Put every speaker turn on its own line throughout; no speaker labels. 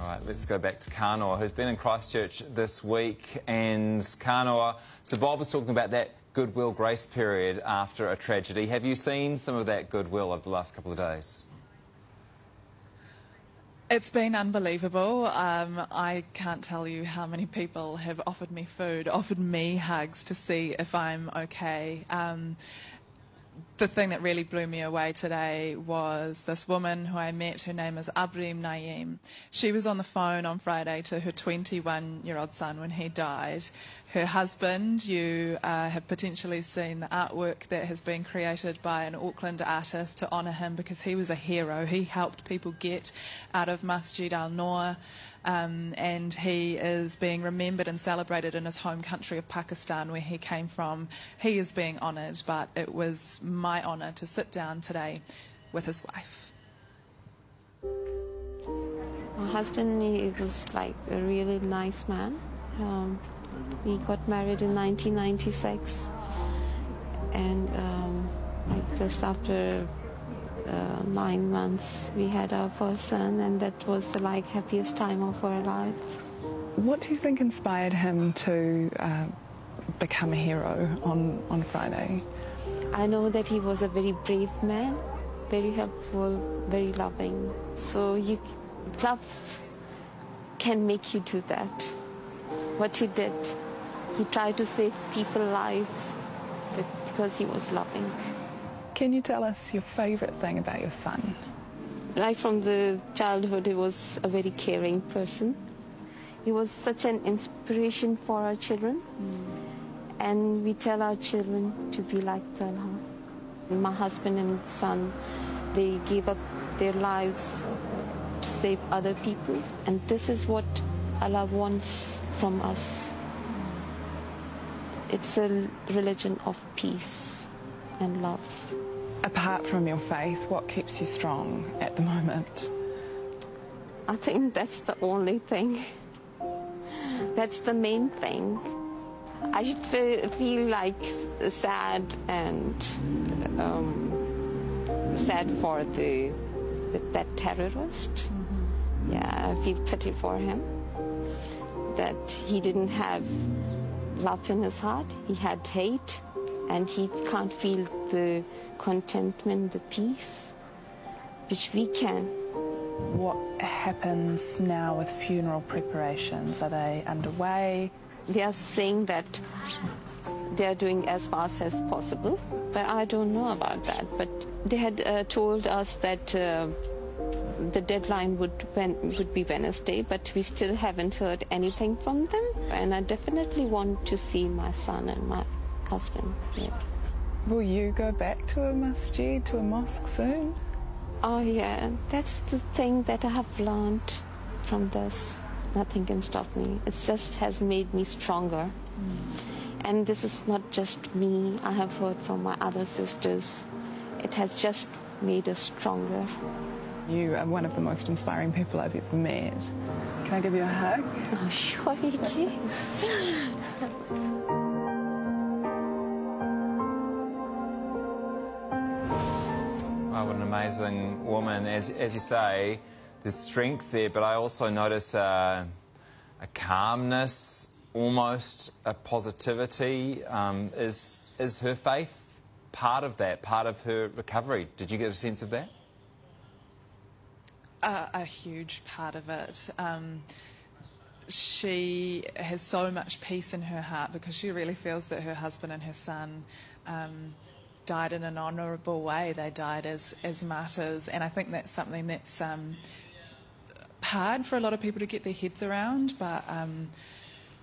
right, let's go back to Kanoa, who's been in Christchurch this week. And Kanoa, so Bob was talking about that goodwill grace period after a tragedy. Have you seen some of that goodwill over the last couple of days?
It's been unbelievable. I can't tell you how many people have offered me food, offered me hugs to see if I'm okay. The thing that really blew me away today was this woman who I met. Her name is Ambreen, naeem. She was on the phone on Friday to her 21-year-old son when he died. Her husband, you have potentially seen the artwork that has been created by an Auckland artist to honour him because he was a hero. He helped people get out of Masjid al-Noor. And he is being remembered and celebrated in his home country of Pakistan, where he came from. He is being honoured, but it was my honour to sit down today with his wife.
My husband, he was like a really nice man. We got married in 1996, and like just after 9 months we had our first son, and that was the like happiest time of our life.
What do you think inspired him to become a hero on Friday?
I know that he was a very brave man, very helpful, very loving. So love can make you do that. What he did, he tried to save people's lives because he was loving.
Can you tell us your favourite thing about your son?
Right from the childhood, he was a very caring person. He was such an inspiration for our children. And we tell our children to be like Talha. My husband and son, they gave up their lives to save other people. And this is what Allah wants from us. It's a religion of peace and love.
Apart from your faith, what keeps you strong at the moment?
I think that's the only thing. That's the main thing. I feel like sad and sad for that terrorist. Yeah, I feel pity for him. That he didn't have love in his heart. He had hate, and he can't feel the contentment, the peace, which we can.
What happens now with funeral preparations? Are they underway?
They are saying that they are doing as fast as possible, but I don't know about that. But they had told us that the deadline would be Wednesday, but we still haven't heard anything from them. And I definitely want to see my son and my husband. Yeah.
Will you go back to a masjid, to a mosque soon?
Oh yeah, that's the thing that I have learned from this. Nothing can stop me. It just has made me stronger. And this is not just me. I have heard from my other sisters. It has just made us stronger.
You are one of the most inspiring people I've ever met. Can I give you a hug?
Oh, sure you can.
Oh, what an amazing woman. As you say, there's strength there, but I also notice a calmness, almost a positivity. Is her faith part of that, part of her recovery? Did you get a sense of that?
A huge part of it. She has so much peace in her heart because she really feels that her husband and her son died in an honourable way. They died as martyrs, and I think that's something that's hard for a lot of people to get their heads around, but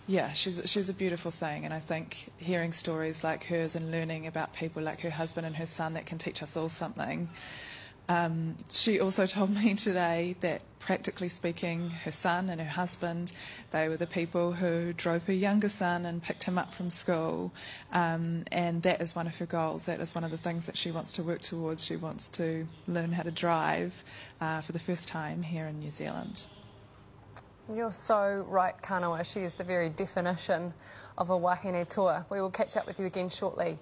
yeah, she's a beautiful thing, and I think hearing stories like hers and learning about people like her husband and her son, that can teach us all something. She also told me today that, practically speaking, her son and her husband, they were the people who drove her younger son and picked him up from school, and that is one of her goals. That is one of the things that she wants to work towards. She wants to learn how to drive for the first time here in New Zealand.
You're so right, Kanoa. She is the very definition of a wahine toa. We will catch up with you again shortly.